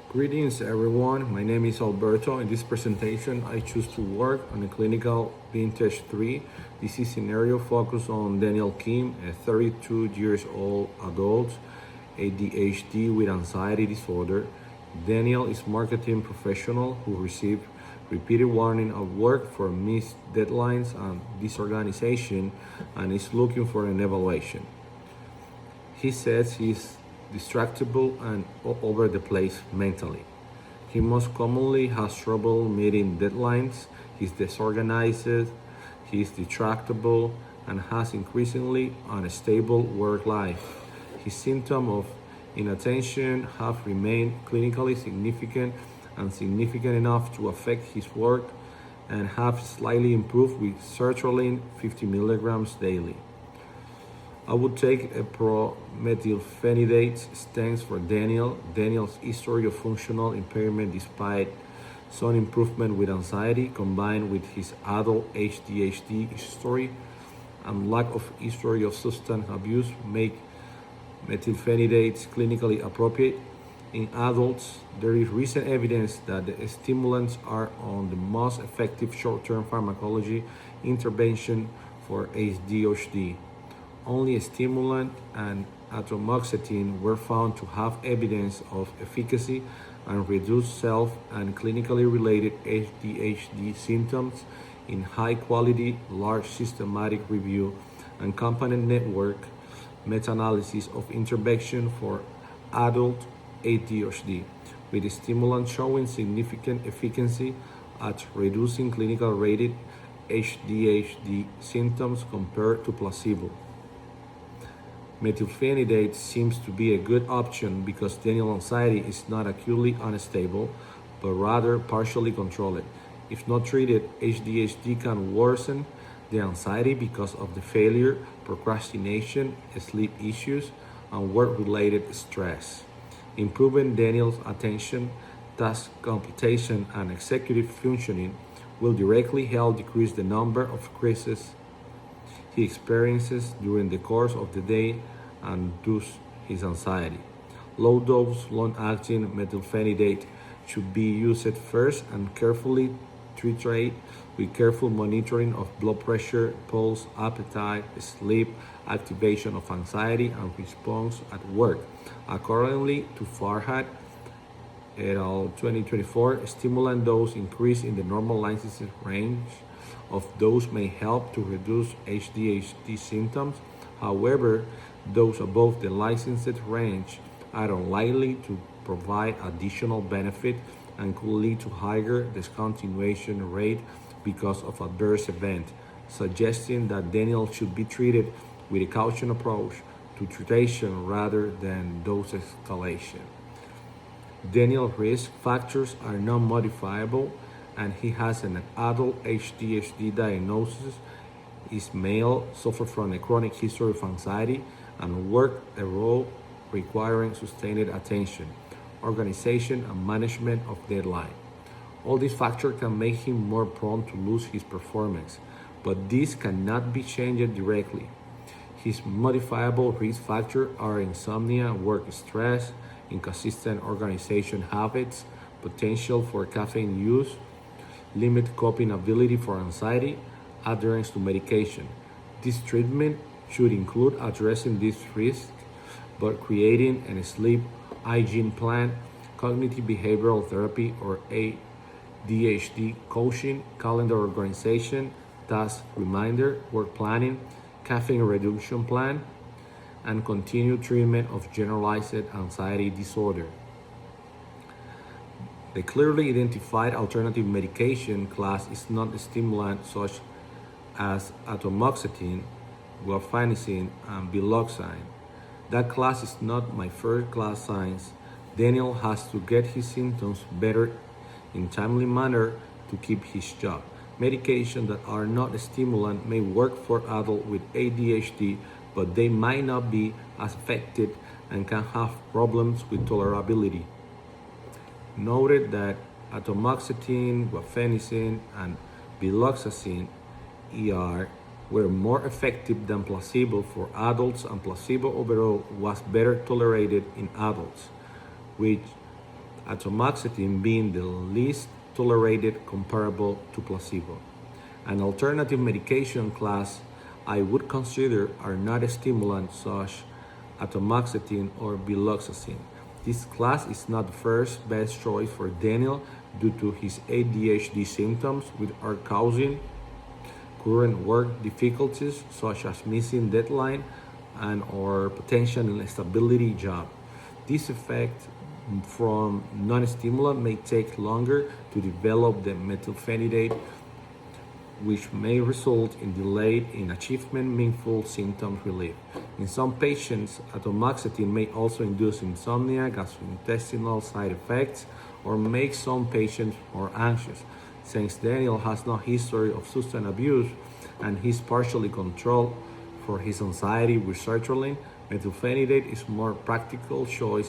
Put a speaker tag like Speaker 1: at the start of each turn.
Speaker 1: Greetings everyone, my name is Alberto. In this presentation, I choose to work on a clinical vintage 3 disease scenario focused on Daniel Kim, a 32 years old adult, ADHD with anxiety disorder. Daniel is marketing professional who received repeated warning at work for missed deadlines and disorganization and is looking for an evaluation. He says he's distractible and all over the place mentally. He most commonly has trouble meeting deadlines, he's disorganized, he's distractible, and has increasingly unstable work life. His symptoms of inattention have remained clinically significant and significant enough to affect his work and have slightly improved with sertraline 50 milligrams daily. I would take a promethylphenidate stance for Daniel. Daniel's history of functional impairment despite some improvement with anxiety combined with his adult ADHD history and lack of history of substance abuse make methylphenidates clinically appropriate. In adults, there is recent evidence that the stimulants are on the most effective short-term pharmacology intervention for ADHD. Only a stimulant and atomoxetine were found to have evidence of efficacy and reduce self and clinically related ADHD symptoms in high quality, large systematic review and component network meta-analysis of intervention for adult ADHD, with the stimulant showing significant efficacy at reducing clinical rated ADHD symptoms compared to placebo. Methylphenidate seems to be a good option because Daniel's anxiety is not acutely unstable, but rather partially controlled. If not treated, ADHD can worsen the anxiety because of the failure, procrastination, sleep issues, and work-related stress. Improving Daniel's attention, task completion, and executive functioning will directly help decrease the number of crises he experiences during the course of the day and thus his anxiety. Low dose, long acting methylphenidate should be used first and carefully titrate with careful monitoring of blood pressure, pulse, appetite, sleep, activation of anxiety, and response at work. Accordingly to Farhat et al. 2024, stimulant dose increase in the normal licensed range of dose may help to reduce ADHD symptoms. However, those above the licensed range are unlikely to provide additional benefit and could lead to higher discontinuation rate because of adverse event, suggesting that Daniel should be treated with a caution approach to titration rather than dose escalation. Daniel's risk factors are non-modifiable and he has an adult ADHD diagnosis, is male, suffers from a chronic history of anxiety, and work a role requiring sustained attention, organization, and management of deadline. All these factors can make him more prone to lose his performance, but these cannot be changed directly. His modifiable risk factors are insomnia, work stress, inconsistent organization habits, potential for caffeine use, limited coping ability for anxiety, adherence to medication. This treatment should include addressing these risks, but creating a sleep hygiene plan, cognitive behavioral therapy or ADHD coaching, calendar organization, task reminder, work planning, caffeine reduction plan, and continued treatment of generalized anxiety disorder. The clearly identified alternative medication class is not a stimulant such as atomoxetine, guaifenesin, and biloxine. That class is not my first class science. Daniel has to get his symptoms better in timely manner to keep his job. Medications that are not a stimulant may work for adults with ADHD, but they might not be as effective and can have problems with tolerability. Noted that atomoxetine, guaifenesin, and biloxacin ER were more effective than placebo for adults, and placebo overall was better tolerated in adults, which atomoxetine being the least tolerated comparable to placebo. An alternative medication class I would consider are not stimulants such atomoxetine or viloxazine. This class is not the first best choice for Daniel due to his ADHD symptoms, which are causing current work difficulties such as missing deadline and or potential instability job. This effect from non-stimulant may take longer to develop than methylphenidate, which may result in delay in achievement meaningful symptom relief. In some patients, atomoxetine may also induce insomnia, gastrointestinal side effects, or make some patients more anxious. Since Daniel has no history of substance abuse and he's partially controlled for his anxiety with sertraline, methylphenidate is more practical choice